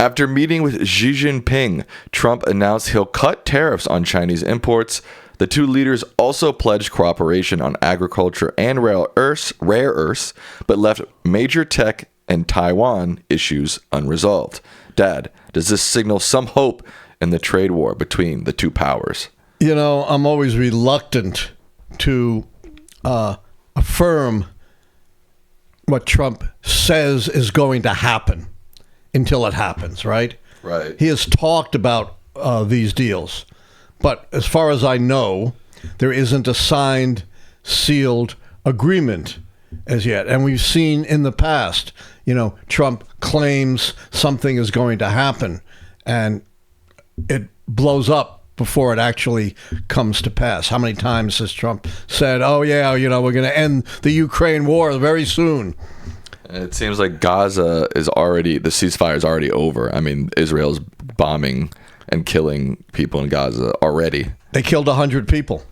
After meeting with Xi Jinping, Trump announced he'll cut tariffs on Chinese imports. The two leaders also pledged cooperation on agriculture and rare earths, but left major tech and Taiwan issues unresolved. Dad, does this signal some hope in the trade war between the two powers? You know, I'm always reluctant to affirm what Trump says is going to happen until it happens, right? Right. He has talked about these deals, but as far as I know, there isn't a signed, sealed agreement as yet. And we've seen in the past, you know, Trump claims something is going to happen, and it blows up before it actually comes to pass. How many times has Trump said, oh, yeah, you know, we're going to end the Ukraine war very soon? It seems like Gaza is already, the ceasefire is already over. I mean, Israel's bombing and killing people in Gaza already. They killed 100 people.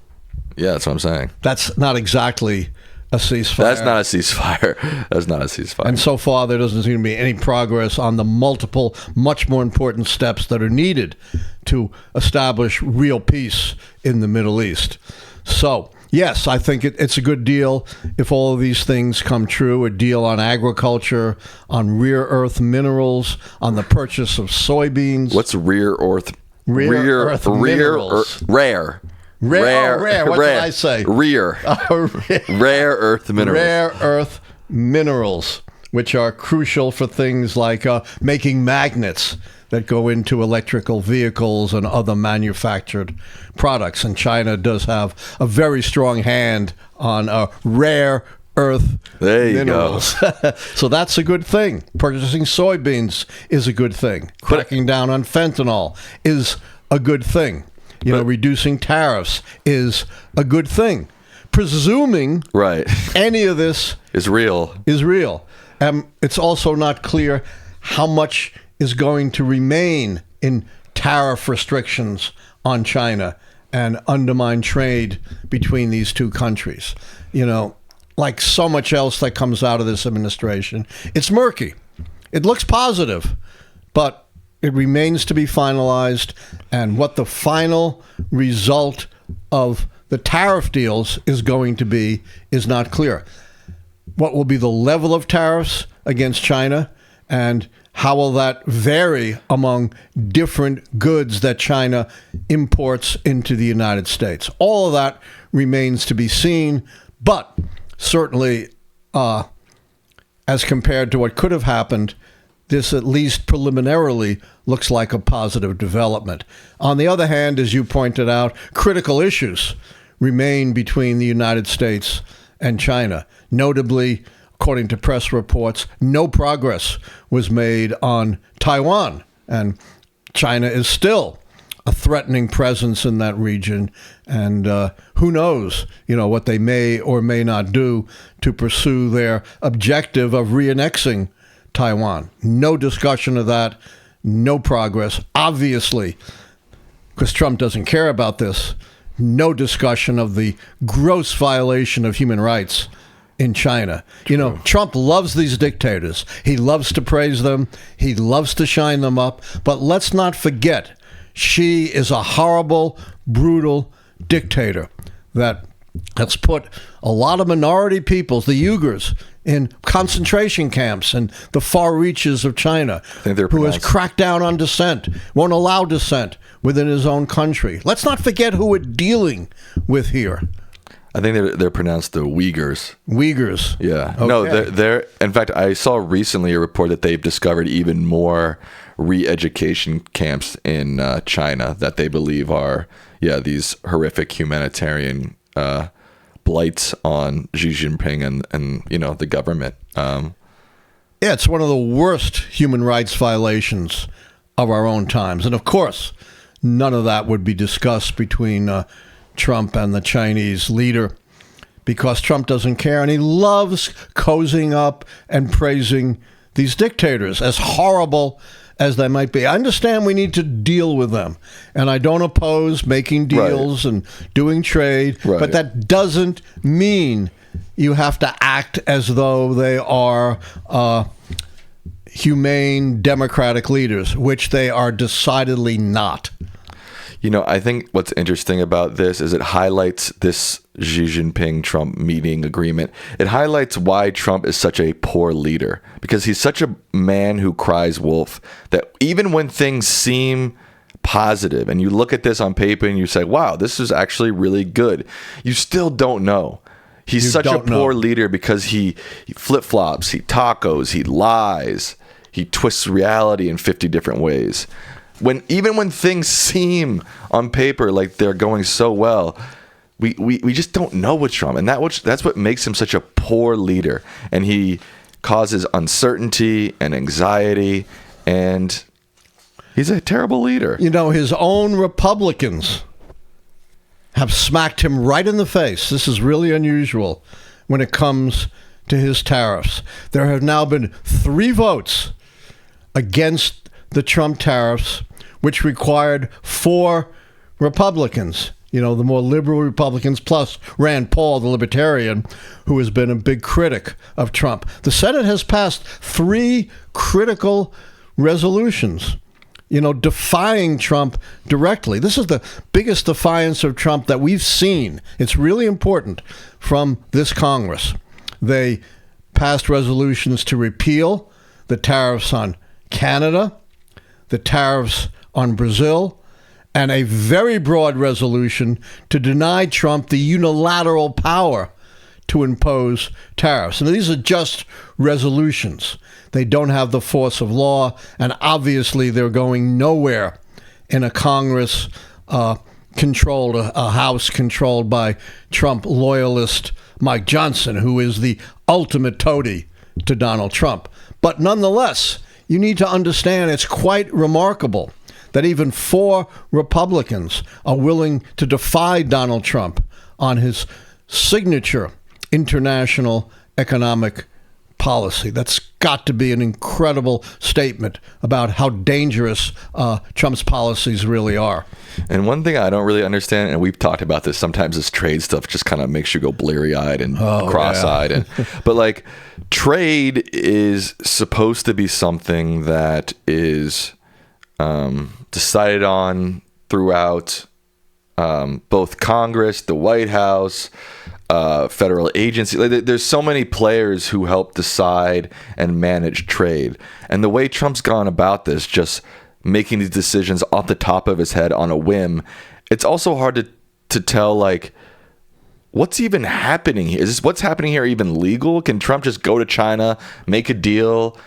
Yeah, that's what I'm saying. That's not exactly a ceasefire. That's not a ceasefire. That's not a ceasefire. And so far, there doesn't seem to be any progress on the multiple, much more important steps that are needed to establish real peace in the Middle East. So, yes, I think it's a good deal if all of these things come true. A deal on agriculture, on rare earth minerals, on the purchase of soybeans. What's rare earth minerals? Rare. Rare. What did I say? Rare earth minerals. Rare earth minerals, which are crucial for things like making magnets that go into electrical vehicles and other manufactured products. And China does have a very strong hand on rare earth minerals. So that's a good thing. Purchasing soybeans is a good thing. Cracking down on fentanyl is a good thing. You know, reducing tariffs is a good thing. Presuming any of this is real. It's also not clear how much is going to remain in tariff restrictions on China and undermine trade between these two countries. You know, like so much else that comes out of this administration, it's murky. It looks positive, but it remains to be finalized, and what the final result of the tariff deals is going to be is not clear. What will be the level of tariffs against China, and how will that vary among different goods that China imports into the United States? All of that remains to be seen, but certainly as compared to what could have happened, this at least preliminarily looks like a positive development. On the other hand, as you pointed out, critical issues remain between the United States and China. Notably, according to press reports, no progress was made on Taiwan, and China is still a threatening presence in that region, and who knows, you know, what they may or may not do to pursue their objective of re-annexing Taiwan. No discussion of that, no progress. Obviously, because Trump doesn't care about this, no discussion of the gross violation of human rights in China. You know, Trump loves these dictators. He loves to praise them. He loves to shine them up. But let's not forget, Xi is a horrible, brutal dictator that's put a lot of minority peoples, the Uyghurs, in concentration camps and the far reaches of China, who has cracked down on dissent, won't allow dissent within his own country. Let's not forget who we're dealing with here. I think they're pronounced the Uyghurs. Uyghurs. Yeah. Okay. No, they're. In fact, I saw recently a report that they've discovered even more re-education camps in China that they believe are, these horrific humanitarian blights on Xi Jinping and you know, the government. It's one of the worst human rights violations of our own times. And of course, none of that would be discussed between Trump and the Chinese leader, because Trump doesn't care, and he loves cozying up and praising these dictators, as horrible as they might be. I understand we need to deal with them, and I don't oppose making deals and doing trade, but that doesn't mean you have to act as though they are humane democratic leaders, which they are decidedly not. I think what's interesting about this is it highlights this Xi Jinping Trump meeting agreement. It highlights why Trump is such a poor leader, because he's such a man who cries wolf that even when things seem positive and you look at this on paper and you say, wow, this is actually really good, you still don't know. He's such a poor leader because he flip-flops, he tacos, he lies, he twists reality in 50 different ways. Even when things seem on paper like they're going so well, we just don't know with Trump, and that's what makes him such a poor leader. And he causes uncertainty and anxiety, and he's a terrible leader. His own Republicans have smacked him right in the face. This is really unusual when it comes to his tariffs. There have now been 3 votes against the Trump tariffs, which required 4 Republicans, the more liberal Republicans, plus Rand Paul, the libertarian, who has been a big critic of Trump. The Senate has passed 3 critical resolutions, defying Trump directly. This is the biggest defiance of Trump that we've seen. It's really important from this Congress. They passed resolutions to repeal the tariffs on Canada, the tariffs on Brazil, and a very broad resolution to deny Trump the unilateral power to impose tariffs. And these are just resolutions. They don't have the force of law, and obviously they're going nowhere in a Congress controlled, a House controlled by Trump loyalist Mike Johnson, who is the ultimate toady to Donald Trump. But nonetheless, you need to understand it's quite remarkable that even 4 Republicans are willing to defy Donald Trump on his signature international economic policy. That's got to be an incredible statement about how dangerous Trump's policies really are. And one thing I don't really understand, and we've talked about this sometimes, this trade stuff just kind of makes you go bleary-eyed and cross-eyed. Yeah. But trade is supposed to be something that is decided on throughout both Congress, the White House, federal agency. There's so many players who help decide and manage trade. And the way Trump's gone about this, just making these decisions off the top of his head on a whim, it's also hard to tell, what's even happening here? Is what's happening here even legal? Can Trump just go to China, make a deal?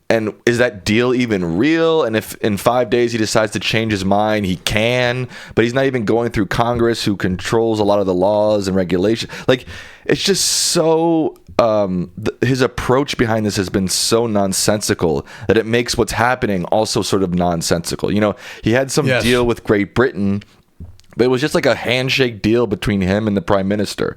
And is that deal even real? And if in 5 days he decides to change his mind, he can, but he's not even going through Congress, who controls a lot of the laws and regulations. It's just so, his approach behind this has been so nonsensical that it makes what's happening also sort of nonsensical. He had some deal with Great Britain, but it was just like a handshake deal between him and the prime minister.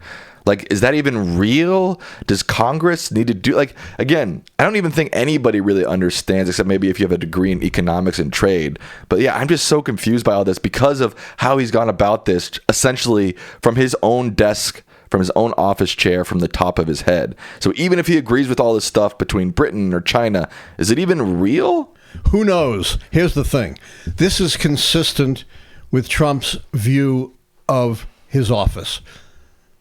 Is that even real? Does Congress need to do, again, I don't even think anybody really understands, except maybe if you have a degree in economics and trade. But yeah, I'm just so confused by all this because of how he's gone about this, essentially from his own desk, from his own office chair, from the top of his head. So even if he agrees with all this stuff between Britain or China, is it even real? Who knows? Here's the thing. This is consistent with Trump's view of his office.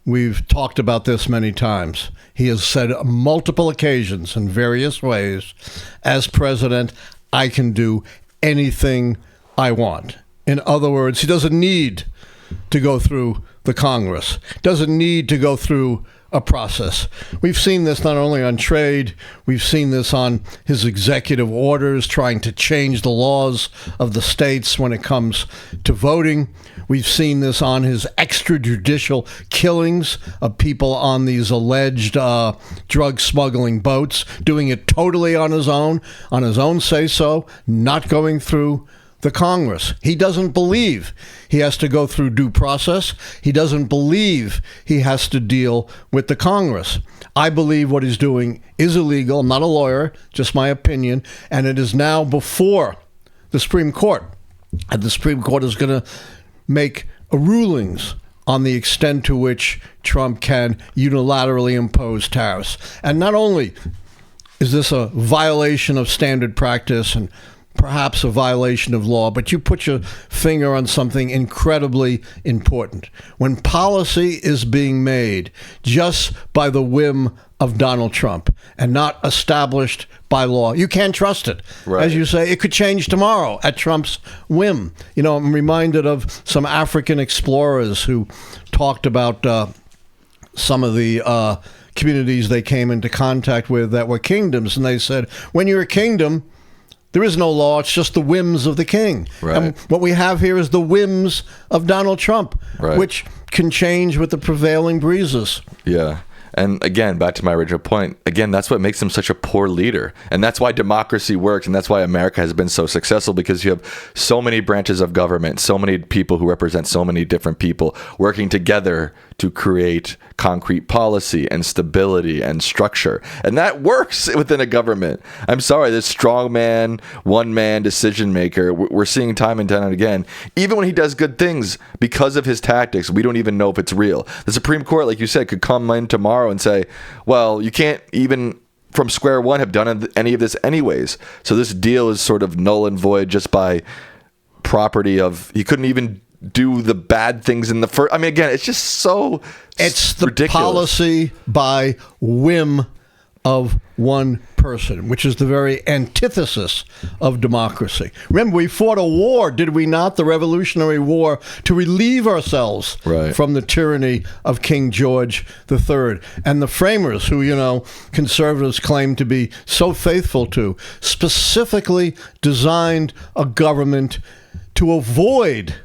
We've talked about this many times. He has said on multiple occasions in various ways, as president, I can do anything I want. In other words, he doesn't need to go through the Congress, doesn't need to go through a process. We've seen this not only on trade, we've seen this on his executive orders trying to change the laws of the states when it comes to voting. We've seen this on his extrajudicial killings of people on these alleged drug smuggling boats, doing it totally on his own say-so, not going through the Congress. He doesn't believe he has to go through due process. He doesn't believe he has to deal with the Congress. I believe what he's doing is illegal. I'm not a lawyer, just my opinion. And it is now before the Supreme Court. And the Supreme Court is going to make rulings on the extent to which Trump can unilaterally impose tariffs. And not only is this a violation of standard practice and perhaps a violation of law? But you put your finger on something incredibly important. When policy is being made just by the whim of Donald Trump and not established by law, you can't trust it. Right. As you say, it could change tomorrow at Trump's whim. You know, I'm reminded of some African explorers who talked about some of the communities they came into contact with that were kingdoms. And they said, when you're a kingdom, there is no law. It's just the whims of the king. Right. And what we have here is the whims of Donald Trump, right, which can change with the prevailing breezes. Yeah. And again, back to my original point, again, that's what makes him such a poor leader. And that's why democracy works. And that's why America has been so successful, because you have so many branches of government, so many people who represent so many different people working together to create concrete policy and stability and structure. And that works within a government. I'm sorry, this strongman, one-man decision maker, we're seeing time and time again, even when he does good things, because of his tactics, we don't even know if it's real. The Supreme Court, like you said, could come in tomorrow and say, well, you can't even from square one have done any of this anyways. So this deal is sort of null and void just by property of, he couldn't even do the bad things in the first. I mean, again, it's just so it's the ridiculous. Policy by whim of one person, which is the very antithesis of democracy. Remember, we fought a war, did we not? The Revolutionary War, to relieve ourselves right, from the tyranny of King George III. And the framers, who, you know, conservatives claim to be so faithful to, specifically designed a government to avoid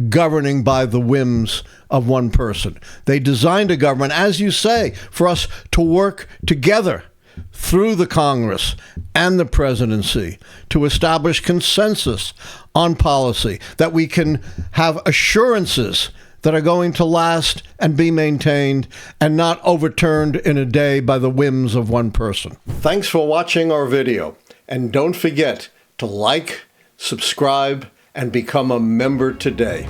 governing by the whims of one person. They designed a government, as you say, for us to work together through the Congress and the presidency to establish consensus on policy, that we can have assurances that are going to last and be maintained and not overturned in a day by the whims of one person. Thanks for watching our video. And don't forget to like, subscribe, and become a member today.